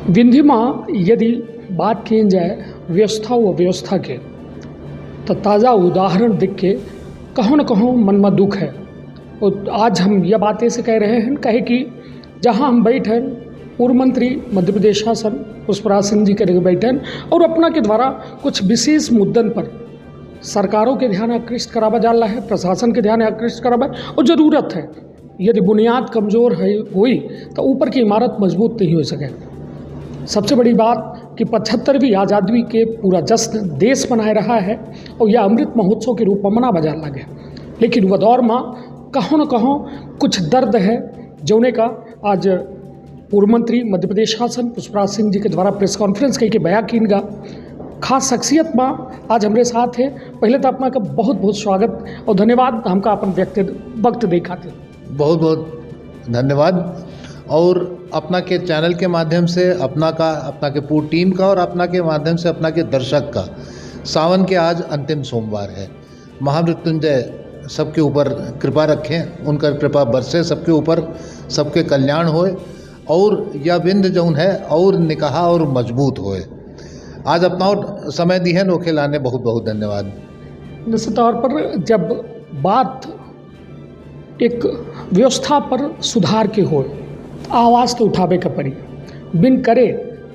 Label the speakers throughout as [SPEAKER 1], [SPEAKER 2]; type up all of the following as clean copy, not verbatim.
[SPEAKER 1] विंध्य में यदि बात की जाए व्यवस्था व व्यवस्था के, तो ताज़ा उदाहरण देख के कहों न कहों मन में दुख है। और आज हम यह बात ऐसे कह रहे हैं कहे कि जहां हम बैठे पूर्व मंत्री मध्य प्रदेश शासन पुष्पराज सिंह जी के बैठे और अपना के द्वारा कुछ विशेष मुद्दन पर सरकारों के ध्यान आकृष्ट करावा जाला है, प्रशासन के ध्यान आकृष्ट करावा, और ज़रूरत है यदि बुनियाद कमज़ोर है हुई तो ऊपर की इमारत मजबूत नहीं हो सके। सबसे बड़ी बात कि 75वीं आज़ादी के पूरा जश्न देश मनाए रहा है और यह अमृत महोत्सव के रूप में मनावा जा लगे, लेकिन वह दौर में कहों न कहों कुछ दर्द है जोने का आज पूर्व मंत्री मध्य प्रदेश शासन पुष्पराज सिंह जी के द्वारा प्रेस कॉन्फ्रेंस कही के बयां कीन गा खास शख्सियत में आज हमारे साथ है। पहले तो अपना का बहुत बहुत स्वागत और धन्यवाद हमका अपन वक्त दे खातिर।
[SPEAKER 2] बहुत बहुत धन्यवाद। और अपना के चैनल के माध्यम से अपना के पूरी टीम का और अपना के माध्यम से अपना के दर्शक का सावन के आज अंतिम सोमवार है। महामृत्युंजय सबके ऊपर कृपा रखें, उनका कृपा बरसे सबके ऊपर, सबके कल्याण होए और यह विंध्य जौन है और निकाह और मजबूत होए। आज अपना और समय दी है नोखे लाने बहुत बहुत धन्यवाद।
[SPEAKER 1] निश्चित तौर पर जब बात एक व्यवस्था पर सुधार के हो, आवाज़ तो उठावे का पड़ी, बिन करे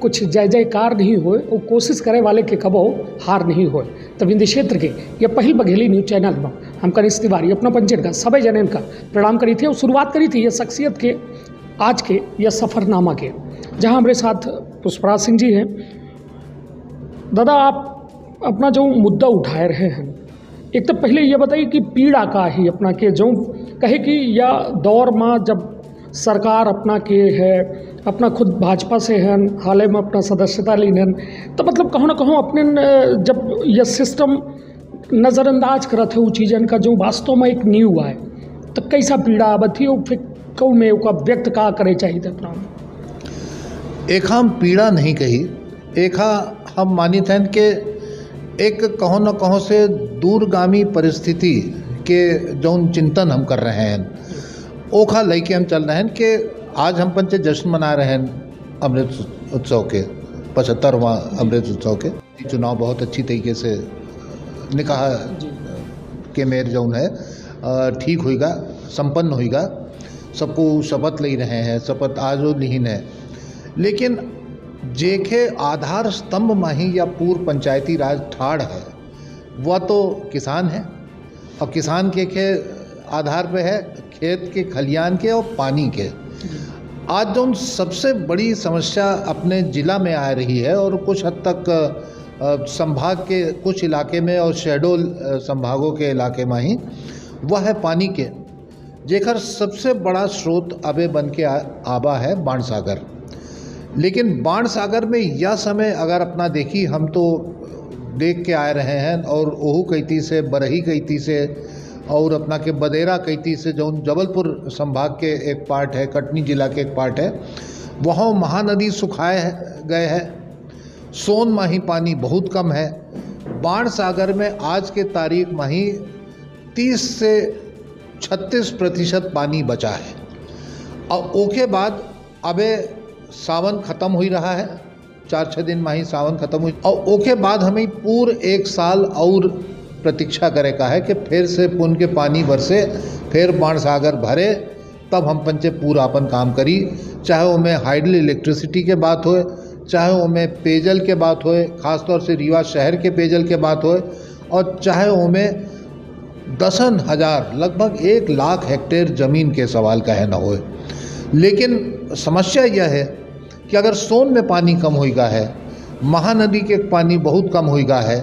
[SPEAKER 1] कुछ जय जयकार नहीं होए और कोशिश करे वाले के कबो हार नहीं होए। तो विंध्य क्षेत्र के यह पहल बघेली न्यूज चैनल में हम कनिष्ठ तिवारी अपना पंचन का सभी जनन का प्रणाम करी थी और शुरुआत करी थी यह शख्सियत के आज के यह सफ़रनामा के, जहां हमारे साथ पुष्पराज सिंह जी हैं। दादा, आप अपना जो मुद्दा उठाए रहे हैं, एक तो पहले ये बताइए कि पीड़ा का ही अपना के जो कहे कि यह दौर में जब सरकार अपना के है, अपना खुद भाजपा से है, हाल ही में अपना सदस्यता लीन है, तो मतलब कहों ना कहों अपने जब यह सिस्टम नज़रअंदाज करते वो चीज़न का जो वास्तव में एक न्यू आए तो कैसा पीड़ा आवत थी और फिर कौ में का व्यक्त का करे चाहिए अपना।
[SPEAKER 2] एक हम पीड़ा नहीं कही, एक हम मानित हैं कि एक कहों न कहों से दूरगामी परिस्थिति के जौन चिंतन हम कर रहे हैं ओखा लेके हम चल रहे हैं कि आज हम पंच जश्न मना रहे हैं अमृत उत्सव के 75वां अमृत उत्सव के। चुनाव बहुत अच्छी तरीके से निकाह के मेयर जौन है ठीक होगा, संपन्न होगा, सबको शपथ ले रहे हैं, शपथ आज लीन है। लेकिन जेके आधार स्तंभ माही या पूर्व पंचायती राज ठाड़ है वह तो किसान है, और किसान के आधार पे है खेत के, खलियान के और पानी के। आज जो सबसे बड़ी समस्या अपने ज़िला में आ रही है और कुछ हद तक संभाग के कुछ इलाके में और शहडोल संभागों के इलाके में ही वह है पानी के, जेकर सबसे बड़ा स्रोत अबे बन के आबा है बाणसागर। लेकिन बाणसागर में यह समय अगर अपना देखी हम तो देख के आ रहे हैं, और ओहू कैती से, बरही कैती से और अपना के बदेरा कैती से जो जबलपुर संभाग के एक पार्ट है, कटनी जिला के एक पार्ट है, वहाँ महानदी सुखाए गए है। सोन में ही पानी बहुत कम है। बाणसागर में आज के तारीख में ही 30 से 36% पानी बचा है, और ओके बाद अबे सावन ख़त्म हो रहा है, 4-6 दिन में ही सावन ख़त्म हुई, और ओके बाद हमें पूरे 1 साल और प्रतीक्षा करे का है कि फिर से पुन के पानी बरसे, फिर बाणसागर भरे, तब हम पंचे पूरा अपन काम करी। चाहे वो में हाइडल इलेक्ट्रिसिटी के बात होए, चाहे वो में पेयजल के बात होए, ख़ासतौर से रीवा शहर के पेयजल के बात होए, और चाहे वो में 10,000 लगभग 1 लाख हेक्टेयर ज़मीन के सवाल का है ना होए। लेकिन समस्या यह है कि अगर सोन में पानी कम होगा है, महानदी के पानी बहुत कम होगा है,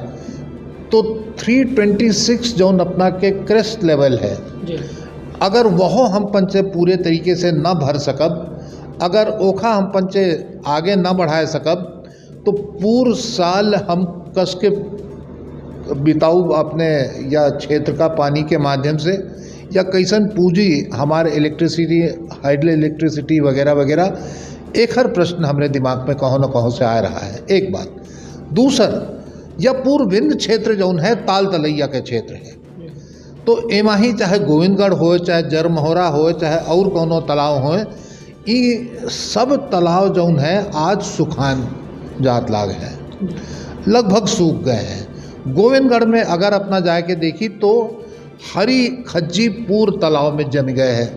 [SPEAKER 2] तो 326 जोन अपना के क्रेस्ट लेवल है, अगर वह हम पंचे पूरे तरीके से न भर सकब, अगर ओखा हम पंचे आगे न बढ़ाए सकब, तो पूरे साल हम कस के बिताऊ अपने या क्षेत्र का पानी के माध्यम से, या कैसन पूंजी हमारे इलेक्ट्रिसिटी, हाइडल इलेक्ट्रिसिटी वगैरह वगैरह। एक हर प्रश्न हमारे दिमाग में कहों न कहों से आ रहा है। एक बात। दूसर, यह पूर्व विंध्य क्षेत्र जौन है ताल तलैया के क्षेत्र है, तो एमा ही चाहे गोविंदगढ़ हो, चाहे जरमोहरा हो, चाहे और कोनो तालाब हो, ये सब तालाब जौन है आज सुखान जात लाग है, लगभग सूख गए हैं। गोविंदगढ़ में अगर अपना जाके देखी तो हरी खज्जी पूर तालाब में जम गए हैं।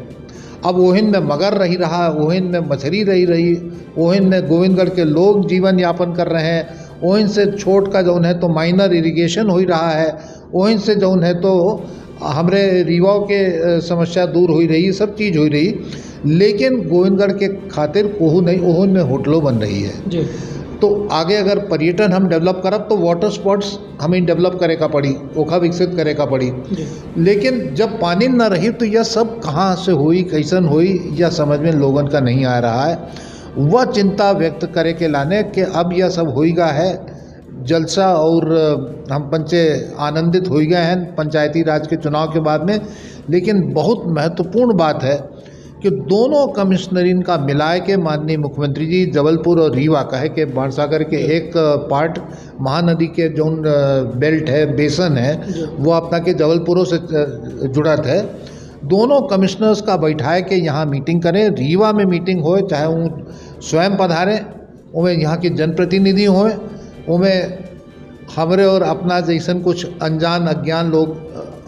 [SPEAKER 2] अब ओहिन में मगर रही रहा, ओहिन में मछली रही, ओहिन में गोविंदगढ़ के लोग जीवन यापन कर रहे हैं। ओहिन से छोट का जौन है तो माइनर इरिगेशन हो रहा है, ओहिन से जौन है तो हमरे रीवाओं के समस्या दूर हो रही, सब चीज़ हो रही, लेकिन गोविंदगढ़ के खातिर कोहू नहीं, ओहन में होटलों बन रही है
[SPEAKER 1] जी।
[SPEAKER 2] तो आगे अगर पर्यटन हम डेवलप करब तो वाटर स्पॉट्स हमें डेवलप करे का पड़ी, ओखा विकसित करे का पड़ी। लेकिन जब पानी न रही तो यह सब कहाँ से हुई, कैसन हुई, यह समझ में लोगन का नहीं आ रहा है। वह चिंता व्यक्त करे के लाने कि अब यह सब होइगा है जलसा, और हम पंचे आनंदित हो गए हैं पंचायती राज के चुनाव के बाद में। लेकिन बहुत महत्वपूर्ण बात है कि दोनों कमिश्नरिन का मिलाए के माननीय मुख्यमंत्री जी जबलपुर और रीवा कहे कि बाणसागर के एक पार्ट महानदी के जौन बेल्ट है, बेसन है, वो अपना के जबलपुरों से जुड़त है। दोनों कमिश्नर्स का बैठाए के यहाँ मीटिंग करें, रीवा में मीटिंग होए, चाहे वो स्वयं पधारें, उनमें यहाँ के जनप्रतिनिधि होए, उनमें हमरे और अपना जैसन कुछ अनजान अज्ञान लोग,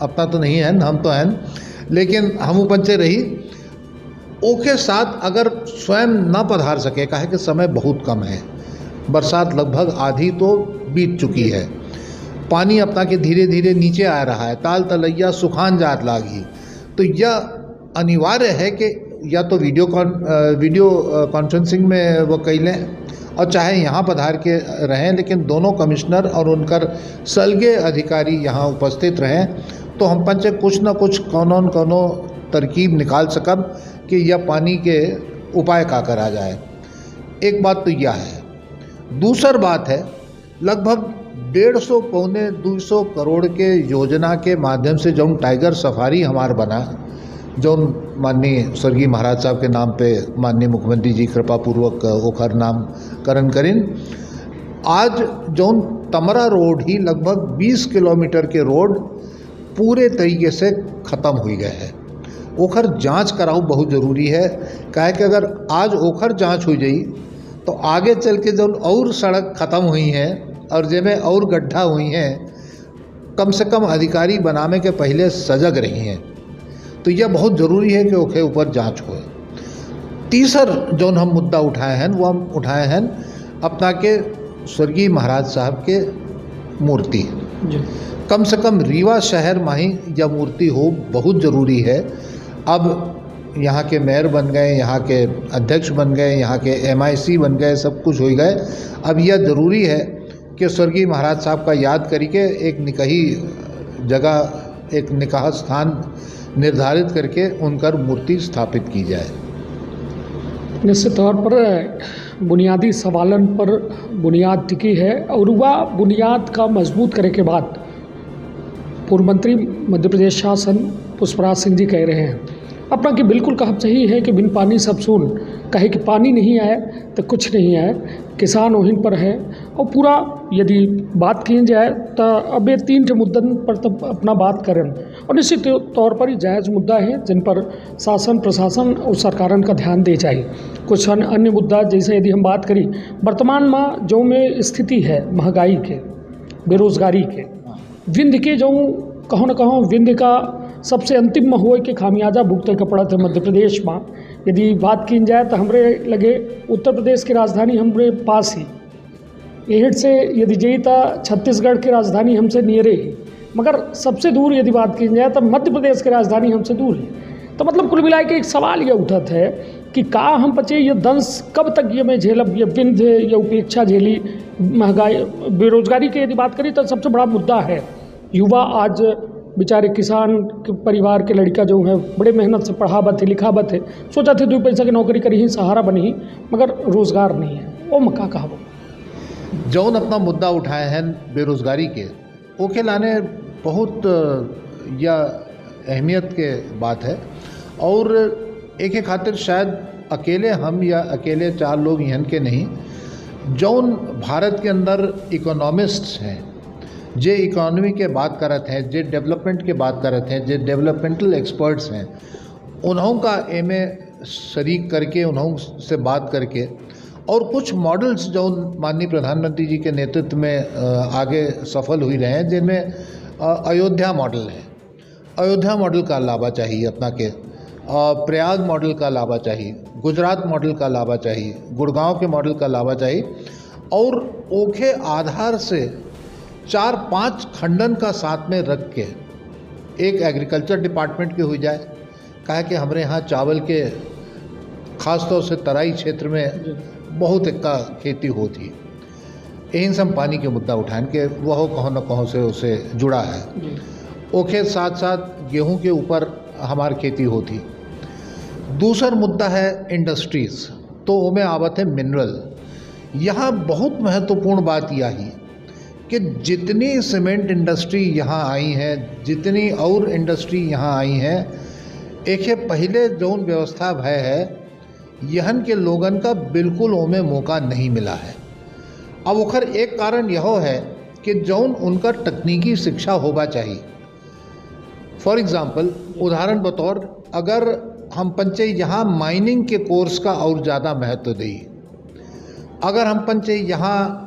[SPEAKER 2] अपना तो नहीं है, हम तो हैं, लेकिन हम पंचे रही ओके साथ अगर स्वयं ना पधार सके, काहे कि समय बहुत कम है, बरसात लगभग आधी तो बीत चुकी है, पानी अपना के धीरे धीरे नीचे आ रहा है, ताल तलैया सुखान जात लागी, तो यह अनिवार्य है कि या तो वीडियो कॉन्फ्रेंसिंग में वो कई लें और चाहे यहाँ पधार के रहें, लेकिन दोनों कमिश्नर और उनकर सलगे अधिकारी यहाँ उपस्थित रहें तो हम पंचे कुछ न कुछ कोनो तरकीब निकाल सकब कि यह पानी के उपाय का करा जाए। एक बात तो यह है। दूसर बात है, लगभग 150 पौने 200 करोड़ के योजना के माध्यम से जौन टाइगर सफारी हमार बना, जौन माननीय स्वर्गीय महाराज साहब के नाम पे माननीय मुख्यमंत्री जी कृपापूर्वक ओखर नामकरण करें। आज जौन तमरा रोड ही लगभग 20 किलोमीटर के रोड पूरे तरीके से ख़त्म हो गए हैं। ओखर जांच कराओ बहुत ज़रूरी है, काहे कि अगर आज ओखर जांच हो जाई तो आगे चल के जौन और सड़क ख़त्म हुई हैं और जिनमें और गड्ढा हुई हैं, कम से कम अधिकारी बनाने के पहले सजग रही हैं, तो यह बहुत ज़रूरी है कि ओके ऊपर जांच हो। तीसर जौन हम मुद्दा उठाए हैं वो हम उठाए हैं अपना के स्वर्गीय महाराज साहब के मूर्ति, कम से कम रीवा शहर में ही यह मूर्ति हो, बहुत ज़रूरी है। अब यहाँ के मेयर बन गए, यहाँ के अध्यक्ष बन गए, यहाँ के MIC बन गए, सब कुछ हो गए। अब यह ज़रूरी है कि स्वर्गीय महाराज साहब का याद करके एक निकाही जगह, एक निकाह स्थान निर्धारित करके उनकर मूर्ति स्थापित की जाए।
[SPEAKER 1] निश्चित तौर पर बुनियादी सवालन पर बुनियाद टिकी है और वह बुनियाद का मजबूत करे के बाद पूर्व मंत्री मध्य प्रदेश शासन पुष्पराज सिंह जी कह रहे हैं अपना कि बिल्कुल कहब सही है कि बिन पानी सब सून, कहे कि पानी नहीं आए तो कुछ नहीं आए, किसान वहीं पर है। और पूरा यदि बात की जाए तो अब ये 3 मुद्दन पर तब अपना बात करें और निश्चित तौर पर ही जायज़ मुद्दा है जिन पर शासन प्रशासन और सरकारन का ध्यान दे चाहिए। कुछ अन्य मुद्दा जैसे यदि हम बात करी वर्तमान में जो में स्थिति है महंगाई के, बेरोजगारी के, विंध्य के जो कहों न कहों विंध्य का सबसे अंतिम में हुए कि खामियाजा भुगते का पड़ा थे मध्य प्रदेश में। यदि बात की जाए तो हमरे लगे उत्तर प्रदेश की राजधानी हमरे पास ही, एहट से यदि जई तो छत्तीसगढ़ की राजधानी हमसे नियरे ही, मगर सबसे दूर यदि बात की जाए तो मध्य प्रदेश की राजधानी हमसे दूर है। तो मतलब कुल मिला के एक सवाल ये उठत है कि का हम बचे ये दंश कब तक ये में झेलब, ये विंध्य या उपेक्षा झेली, महंगाई बेरोजगारी की यदि बात करी तो सबसे बड़ा मुद्दा है युवा। आज बेचारे किसान के परिवार के लड़का जो है बड़े मेहनत से पढ़ावत है, लिखावत है, सोचा थे 2 पैसा की नौकरी करी ही, सहारा बनी ही, मगर रोज़गार नहीं है। वो मक्का कहा
[SPEAKER 2] जौन अपना मुद्दा उठाए हैं बेरोज़गारी के, ओके लाने बहुत या अहमियत के बात है। और एक खातिर शायद अकेले हम या अकेले 4 लोग यहाँ के नहीं, जौन भारत के अंदर इकोनॉमिस्ट्स हैं, जे इकोनॉमी के बात करत हैं, जे डेवलपमेंट के बात करत हैं, जे डेवलपमेंटल एक्सपर्ट्स हैं, उन्हों का एमे शरीक करके उन्हों से बात करके और कुछ मॉडल्स जो माननीय प्रधानमंत्री जी के नेतृत्व में आगे सफल हुई रहे हैं, जिनमें अयोध्या मॉडल है। अयोध्या मॉडल का लाभा चाहिए अपना के, प्रयाग मॉडल का लाभा चाहिए, गुजरात मॉडल का लाभा चाहिए, गुड़गांव के मॉडल का लाभा चाहिए, और ओखे आधार से 4-5 खंडन का साथ में रख के एक एग्रीकल्चर डिपार्टमेंट की हुई जाए। कहा कि हमारे यहाँ चावल के ख़ास तौर से तराई क्षेत्र में बहुत एक का खेती होती, यही से हम पानी के मुद्दा उठाएं कि वह कहों न कहों से उससे जुड़ा है। ओके साथ साथ गेहूं के ऊपर हमारी खेती होती। दूसरा मुद्दा है इंडस्ट्रीज़, तो उनमें आवत है मिनरल। यहाँ बहुत महत्वपूर्ण बात यही कि जितनी सीमेंट इंडस्ट्री यहाँ आई है, जितनी और इंडस्ट्री यहाँ आई हैं, एक पहले जौन व्यवस्था भय है यहन के लोगन का बिल्कुल ओमे मौका नहीं मिला है। अब ओखर एक कारण यह है कि जौन उनका तकनीकी शिक्षा होगा चाहिए। फॉर एग्ज़ाम्पल, उदाहरण बतौर, अगर हम पंचे यहाँ माइनिंग के कोर्स का और ज़्यादा महत्व दें, अगर हम पंचे यहाँ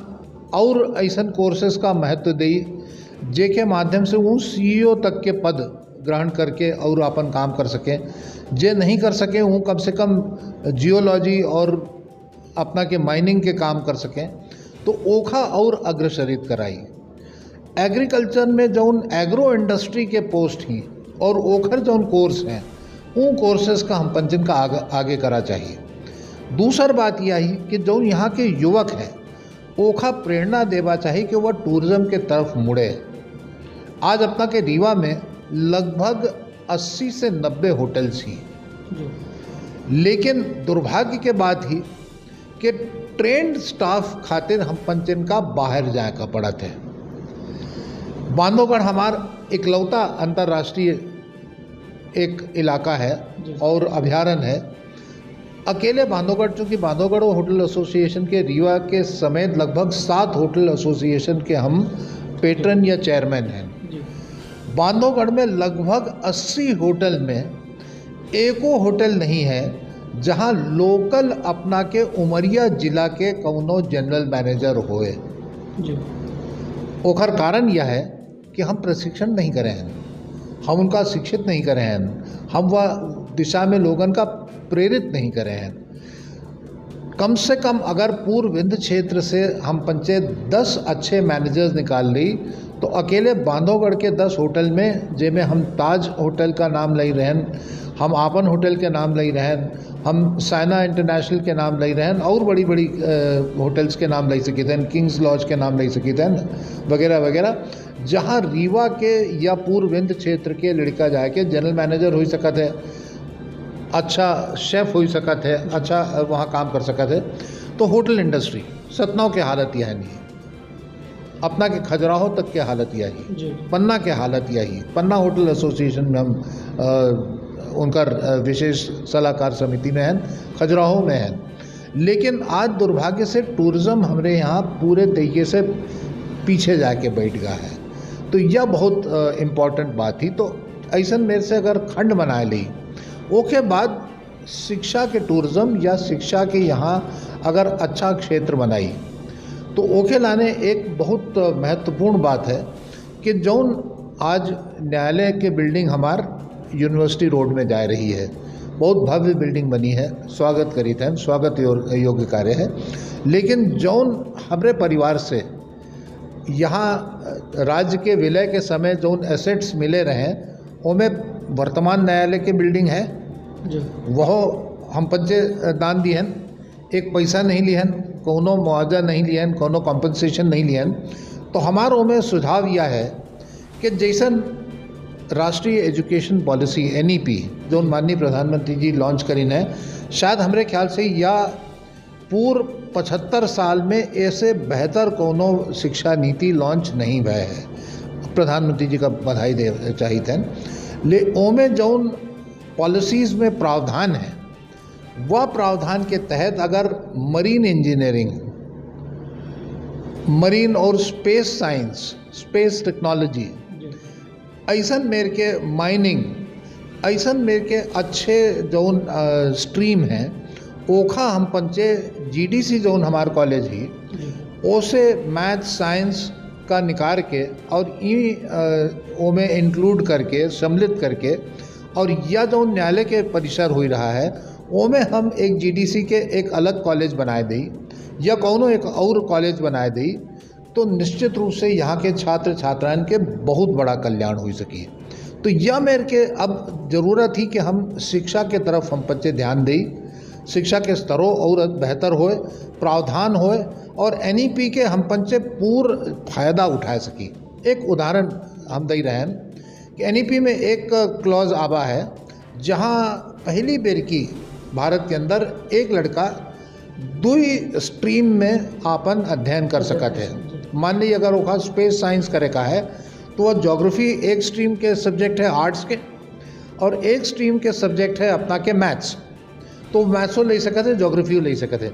[SPEAKER 2] और ऐसा कोर्सेस का महत्व दें जेके माध्यम से वो CEO तक के पद ग्रहण करके और अपन काम कर सकें, जे नहीं कर सके वो कम से कम जियोलॉजी और अपना के माइनिंग के काम कर सकें, तो ओखा और अग्रसरित कराई। एग्रीकल्चर में जौन एग्रो इंडस्ट्री के पोस्ट ही और ओखर जौन कोर्स हैं, उन कोर्सेस का हम पंचन का आगे करा चाहिए। दूसर बात यही कि जो यहाँ के युवक हैं ओखा प्रेरणा देवा चाहिए कि वह टूरिज़्म के तरफ मुड़े। आज अपना के रीवा में लगभग 80 से 90 होटल्स ही, लेकिन दुर्भाग्य के बात ही कि ट्रेंड स्टाफ खातिर हम पंचन का बाहर जाए का पड़ा थे। बांधवगढ़ हमार इकलौता अंतर्राष्ट्रीय एक इलाका है और अभ्यारण्य है। अकेले बांधवगढ़, चूँकि बांधवगढ़ होटल एसोसिएशन के रीवा के समेत लगभग 7 होटल एसोसिएशन के हम पेट्रन या चेयरमैन हैं। बांधवगढ़ में लगभग 80 होटल में एको होटल नहीं है जहां लोकल अपना के उमरिया जिला के कौनो जनरल मैनेजर होए। ओखर कारण यह है कि हम प्रशिक्षण नहीं करे हैं, हम उनका शिक्षित नहीं करे हैं, हम वह दिशा में लोगन का प्रेरित नहीं करे हैं। कम से कम अगर पूर्व विंध्य क्षेत्र से हम पंचे 10 अच्छे मैनेजर्स निकाल ली, तो अकेले बांधवगढ़ के 10 होटल में, जिनमें हम ताज होटल का नाम ले रहन, हम आपन होटल के नाम ले रहन, हम साइना इंटरनेशनल के नाम ले रहन, और बड़ी बड़ी होटल्स के नाम ले सकी थे, किंग्स लॉज के नाम ले सकी थे वगैरह वगैरह, जहाँ रीवा के या पूर्व विंध्य क्षेत्र के लड़का जाके जनरल मैनेजर हो सकत है, अच्छा शेफ़ हो सकत है, अच्छा वहाँ काम कर सकत है। तो होटल इंडस्ट्री सतनाव के हालत यह नहीं, अपना के खजुराहो तक के हालत यही, पन्ना के हालत यही। पन्ना होटल एसोसिएशन में हम उनका विशेष सलाहकार समिति में हैं, खजुराहो में हैं। लेकिन आज दुर्भाग्य से टूरिज़्म हमारे यहाँ पूरे तरीके से पीछे जाके बैठ गया है। तो यह बहुत इम्पॉर्टेंट बात थी। तो ऐसा मेरे से अगर खंड बना ली, ओके बाद शिक्षा के टूरिज़्म या शिक्षा के यहाँ अगर अच्छा क्षेत्र बनाई, तो ओखे लाने एक बहुत महत्वपूर्ण बात है कि जौन आज न्यायालय के बिल्डिंग हमार यूनिवर्सिटी रोड में जा रही है, बहुत भव्य बिल्डिंग बनी है, स्वागत करी थे, स्वागत योग्य कार्य है। लेकिन जौन हमारे परिवार से यहाँ राज्य के विलय के समय जौन एसेट्स मिले रहे, उनमें वर्तमान न्यायालय के बिल्डिंग है, वह हम पंचे दान दिहन, एक पैसा नहीं लिहन, कोनो मुआवजा नहीं लिहन, कोनो कॉम्पनसेशन नहीं लिहन। तो हमारों में सुझाव यह है कि जैसन राष्ट्रीय एजुकेशन पॉलिसी NEP जो माननीय प्रधानमंत्री जी लॉन्च करीन है, शायद हमारे ख्याल से या पूर्व 75 साल में ऐसे बेहतर कोनो शिक्षा नीति लॉन्च नहीं हुआ है। प्रधानमंत्री जी का बधाई दे चाहिए थे। ले ओमे जौन पॉलिसीज़ में प्रावधान है, वह प्रावधान के तहत अगर मरीन इंजीनियरिंग, मरीन और स्पेस साइंस, स्पेस टेक्नोलॉजी, ऐसा मेरे के माइनिंग, ऐसा मेरे के अच्छे जौन स्ट्रीम हैं ओखा हम पंचे जीडीसी जौन हमार कॉलेज ही ओसे मैथ साइंस का निकाल के और ओ में इंक्लूड करके सम्मिलित करके और यह जो न्यायालय के परिसर हो रहा है ओ में हम एक जीडीसी के एक अलग कॉलेज बनाए दी या कौनो एक और कॉलेज बनाए दी तो निश्चित रूप से यहाँ के छात्र छात्राएं के बहुत बड़ा कल्याण हो सकी। तो यह मेरे के अब ज़रूरत ही कि हम शिक्षा के तरफ हम बच्चे ध्यान दें, शिक्षा के स्तरों और बेहतर होए, प्रावधान होए और एनईपी के हम पंचे पूर्ण फायदा उठा सकी। एक उदाहरण हम दे रहे हैं कि एनईपी में एक क्लॉज आवा है जहां पहली बेर की भारत के अंदर एक लड़का दुई स्ट्रीम में आपन अध्ययन कर सकते हैं। मान लीजिए अगर वो स्पेस साइंस करे का है तो वह ज्योग्राफी एक स्ट्रीम के सब्जेक्ट है आर्ट्स के और एक स्ट्रीम के सब्जेक्ट है अपना के मैथ्स, तो मैथ्सो ले सकते ज्योग्राफियो ले सकते।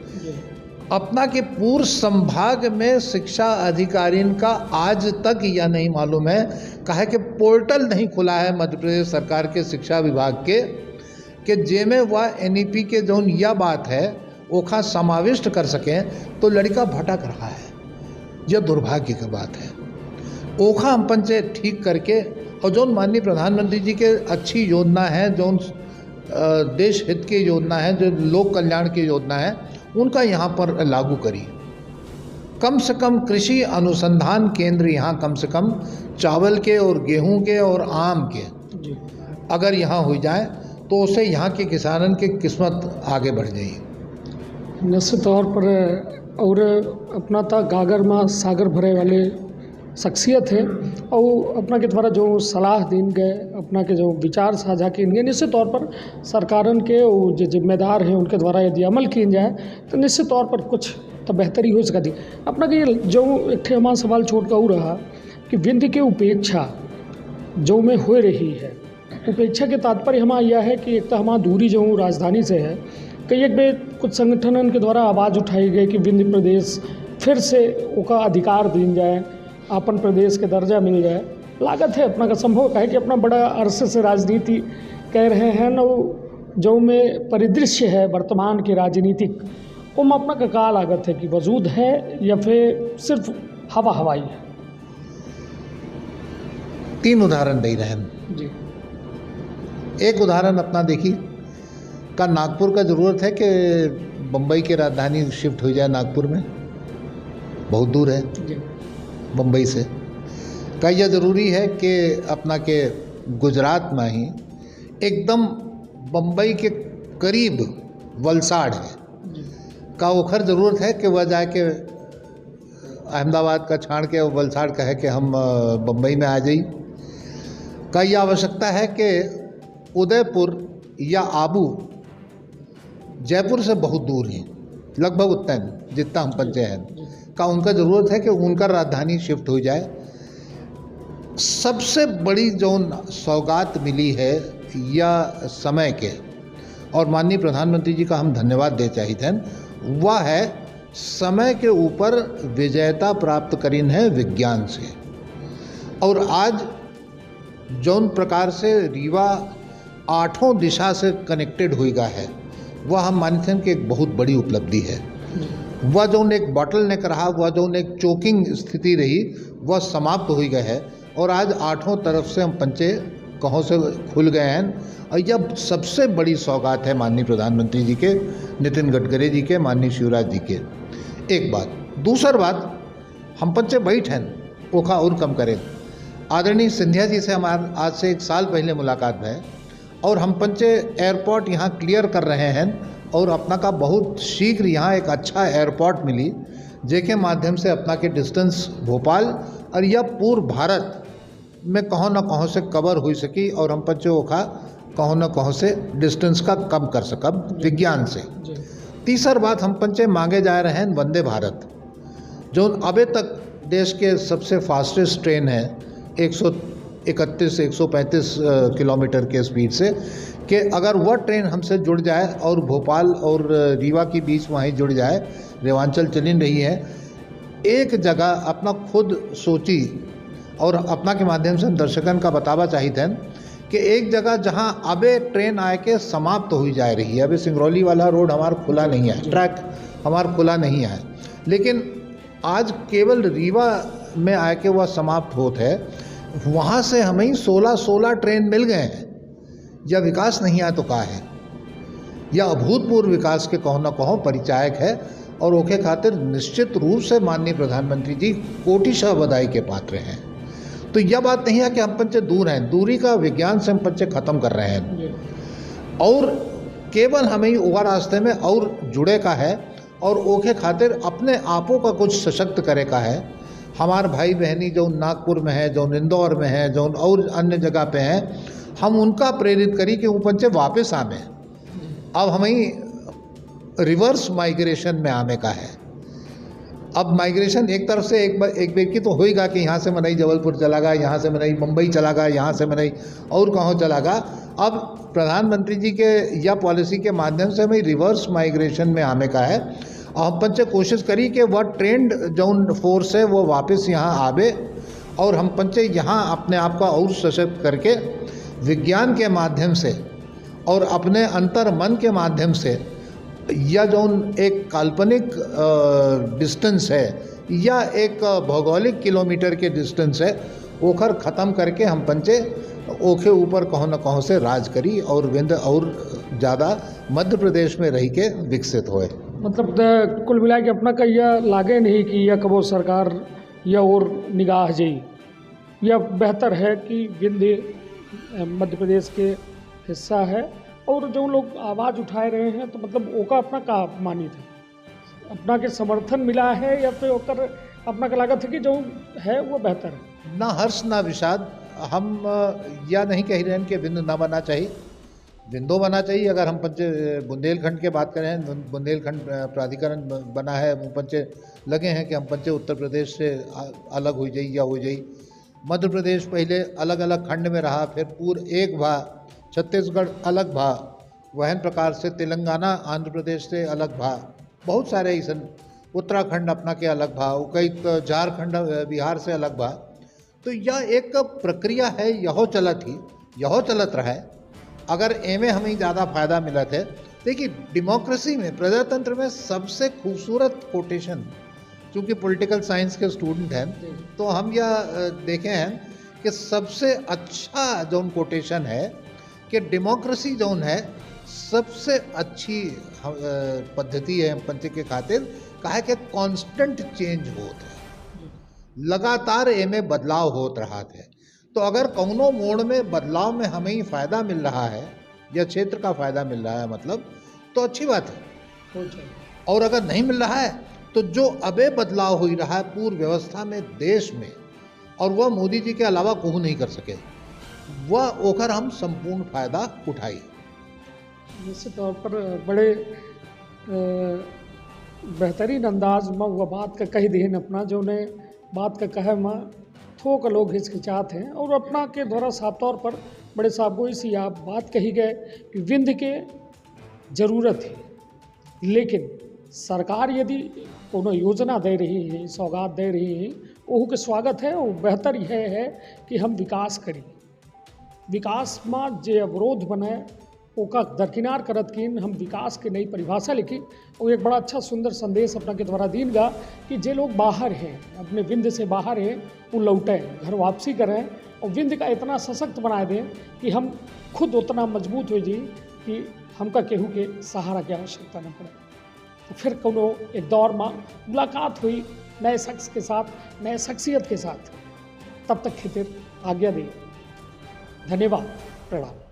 [SPEAKER 2] अपना के पूर्व संभाग में शिक्षा अधिकारियों का आज तक यह नहीं मालूम है कहे कि पोर्टल नहीं खुला है मध्य प्रदेश सरकार के शिक्षा विभाग के कि जेमें वह एनईपी के जो यह बात है ओखा समाविष्ट कर सकें, तो लड़का भटक रहा है। यह दुर्भाग्य की बात है। ओखा हम पंचे ठीक करके और जो माननीय प्रधानमंत्री जी के अच्छी योजना है, जो देश हित की योजना है, जो लोक कल्याण की योजना है, उनका यहाँ पर लागू करी। कम से कम कृषि अनुसंधान केंद्र यहाँ कम से कम चावल के और गेहूं के और आम के अगर यहाँ हो जाए तो उससे यहाँ के किसानों की किस्मत आगे बढ़ जाएगी।
[SPEAKER 1] निश्चित तौर पर और अपना था गागर में सागर भरे वाले शख्सियत है और अपना के द्वारा जो सलाह दिन गए, अपना के जो विचार साझा किए गए, निश्चित तौर पर सरकारन के जो जिम्मेदार हैं उनके द्वारा यदि अमल किए जाए तो निश्चित तौर पर कुछ तो बेहतरी हो सकती। अपना के जो एक हमारा सवाल छोड़ कर रहा कि विंध्य के उपेक्षा जो में हो रही है, उपेक्षा के तात्पर्य हमारा यह है कि एक तो हमारा दूरी जो राजधानी से है, कई एक बेर कुछ संगठनों के द्वारा आवाज़ उठाई गई कि विंध्य प्रदेश फिर से उसका अधिकार दिन जाए, अपन प्रदेश के दर्जा मिल जाए। लागत है अपना का संभव है कि अपना बड़ा अरसे से राजनीति कह रहे हैं न, जो में परिदृश्य है वर्तमान के राजनीतिक वो में अपना का का लागत है कि वजूद है या फिर सिर्फ हवा हवाई है।
[SPEAKER 2] 3 उदाहरण दे रहे हैं
[SPEAKER 1] जी।
[SPEAKER 2] एक उदाहरण अपना देखी का नागपुर का ज़रूरत है कि बम्बई की राजधानी शिफ्ट हो जाए नागपुर में, बहुत दूर है
[SPEAKER 1] जी
[SPEAKER 2] मुंबई से। का यह ज़रूरी है कि अपना के गुजरात में ही एकदम बम्बई के करीब वलसाड़ है का ओखर ज़रूरत है कि वह जाके अहमदाबाद का छाड़ के वलसाड़ कहे कि हम बम्बई में आ जाई। का यह आवश्यकता है कि उदयपुर या आबू जयपुर से बहुत दूर हैं, लगभग उतना जितना हम पंचे हैं का उनका ज़रूरत है कि उनका राजधानी शिफ्ट हो जाए। सबसे बड़ी जो सौगात मिली है या समय के, और माननीय प्रधानमंत्री जी का हम धन्यवाद दे चाहिए हैं, वह है समय के ऊपर विजयता प्राप्त करीन है विज्ञान से। और आज जौन प्रकार से रीवा 8 दिशा से कनेक्टेड होगा है, वह हम मानते हैं कि एक बहुत बड़ी उपलब्धि है। वह जो एक बॉटल नेक रहा, वह जो एक चोकिंग स्थिति रही, वह समाप्त हो गई है और आज 8 तरफ से हम पंचे कहों से खुल गए हैं। और यह सबसे बड़ी सौगात है माननीय प्रधानमंत्री जी के, नितिन गडकरी जी के, माननीय शिवराज जी के। एक बात। दूसर बात, हम पंचे बैठ हैं ओखा और कम करें। आदरणीय सिंधिया जी से हमारे आज से 1 साल पहले मुलाकात है और हम पंचे एयरपोर्ट यहाँ क्लियर कर रहे हैं और अपना का बहुत शीघ्र यहाँ एक अच्छा एयरपोर्ट मिली, जेके माध्यम से अपना के डिस्टेंस भोपाल और यह पूर्व भारत में कहों न कहों से कवर हो सकी और हम पंचे ओखा कहों न कहों से डिस्टेंस का कम कर सकब विज्ञान से। तीसर बात, हम पंचे मांगे जा रहे हैं वंदे भारत, जो अभी तक देश के सबसे फास्टेस्ट ट्रेन है 131 से 135 किलोमीटर के स्पीड से, कि अगर वह ट्रेन हमसे जुड़ जाए और भोपाल और रीवा के बीच वहीं जुड़ जाए, रेवांचल चली रही है, एक जगह अपना खुद सोची और अपना के माध्यम से दर्शकन का बतावा चाहिए थे कि एक जगह जहां अबे ट्रेन आके समाप्त हो जा रही है, अभी सिंगरौली वाला रोड हमारा खुला नहीं है, ट्रैक हमारा खुला नहीं है, लेकिन आज केवल रीवा में आके वह समाप्त होते है, वहाँ से हमें 16 ट्रेन मिल गए हैं। यह विकास नहीं है तो क्या है? यह अभूतपूर्व विकास के कहो न कहो परिचायक है और ओके खातिर निश्चित रूप से माननीय प्रधानमंत्री जी कोटिशः बधाई के पात्र हैं। तो यह बात नहीं है कि हम पंचे दूर हैं, दूरी का विज्ञान से हम पंचे ख़त्म कर रहे हैं और केवल हमें ही उगा रास्ते में और जुड़े का है और ओके खातिर अपने आपों का कुछ सशक्त करे का है। हमारे भाई बहनी जो नागपुर में है, जो इंदौर में है, जो और अन्य जगह पे हैं, हम उनका प्रेरित करी कि वो पंचे वापस आवे। अब हमें रिवर्स माइग्रेशन में आने का है। अब माइग्रेशन एक तरफ से एक व्यक्ति तो होएगा कि यहाँ से मनई जबलपुर चला गया, यहाँ से मनई मुंबई चला गया, यहाँ से मनई और कहाँ चला गया। अब प्रधानमंत्री जी के या पॉलिसी के माध्यम से हमें रिवर्स माइग्रेशन में आने का है और हम पंचे कोशिश करी कि वह ट्रेंड जो फोर्स है वो वापस यहाँ आवे और हम पंचे यहाँ अपने आप का और सशक्त करके विज्ञान के माध्यम से और अपने अंतर मन के माध्यम से या जो एक काल्पनिक डिस्टेंस है या एक भौगोलिक किलोमीटर के डिस्टेंस है ओखर ख़त्म करके हम पंचे ओखे ऊपर कहो न कहो से राज करी और विंध्य और ज़्यादा मध्य प्रदेश में रह के विकसित होए।
[SPEAKER 1] मतलब कुल मिला के अपना का यह लागे नहीं कि यह कबो सरकार या और निगाह जाई, यह बेहतर है कि विंध्य मध्य प्रदेश के हिस्सा है और जो लोग आवाज़ उठाए रहे हैं तो मतलब ओका अपना का मानी था, अपना के समर्थन मिला है या फिर ओकर अपना का लागत है कि जो है वो बेहतर है।
[SPEAKER 2] ना हर्ष ना विषाद, हम या नहीं कह रहे हैं कि विंध्य ना बना चाहिए, विंध्यो बना चाहिए। अगर हम पंचे बुंदेलखंड के बात करें, बुंदेलखंड प्राधिकरण बना है, वो पंचे लगे हैं कि हम पंचे उत्तर प्रदेश से अलग हो जाइए या हो जाइए। मध्य प्रदेश पहले अलग अलग खंड में रहा, फिर पूर्व एक भा, छत्तीसगढ़ अलग भा, वहन प्रकार से तेलंगाना आंध्र प्रदेश से अलग भा, बहुत सारे ऐसा, उत्तराखंड अपना के अलग भा, कई झारखंड बिहार से अलग भा। तो यह एक प्रक्रिया है, यहो चलत ही, यहो चलत रहा है। अगर एमे हमें ज़्यादा फायदा मिला थे, देखिए डेमोक्रेसी में, प्रजातंत्र में सबसे खूबसूरत कोटेशन, चूँकि पॉलिटिकल साइंस के स्टूडेंट हैं तो हम यह देखे हैं कि सबसे अच्छा जोन कोटेशन है कि डेमोक्रेसी जोन है सबसे अच्छी पद्धति है पंच के खातिर, काहे कि कांस्टेंट चेंज होत है, लगातार एमे बदलाव होत रहा है। तो अगर कौनो मोड़ में बदलाव में हमें ही फ़ायदा मिल रहा है या क्षेत्र का फ़ायदा मिल रहा है मतलब तो अच्छी बात है, और अगर नहीं मिल रहा है तो जो अबे बदलाव हो रहा है पूर्व व्यवस्था में देश में, और वह मोदी जी के अलावा कोई नहीं कर सके, वह ओकर हम संपूर्ण फायदा उठाई।
[SPEAKER 1] निश्चित तौर पर बड़े बेहतरीन अंदाज में वह बात का कही देन अपना जो ने बात का कहे में थोक लोग हिचकिचात हैं और अपना के द्वारा साफ तौर पर बड़े साफगोई सी आप बात कही गए कि विंध्य के ज़रूरत है, लेकिन सरकार यदि कोनो योजना दे रही है, सौगात दे रही है, ओहू के स्वागत है और बेहतर यह है कि हम विकास करी। विकास में जे अवरोध बने ओका दरकिनार करत किन हम विकास के नई परिभाषा लिखी और एक बड़ा अच्छा सुंदर संदेश अपना के द्वारा दीन गा कि जे लोग बाहर हैं, अपने विंध्य से बाहर हैं, वो लौटें, घर वापसी करें और विंध्य का इतना सशक्त बना दें कि हम खुद उतना मजबूत हो जाए कि हमका केहू के सहारा की आवश्यकता न पड़े। तो फिर कोनो एक दौर में मुलाकात हुई नए शख्स के साथ, नए शख्सियत के साथ। तब तक खातिर आज्ञा दी। धन्यवाद, प्रणाम।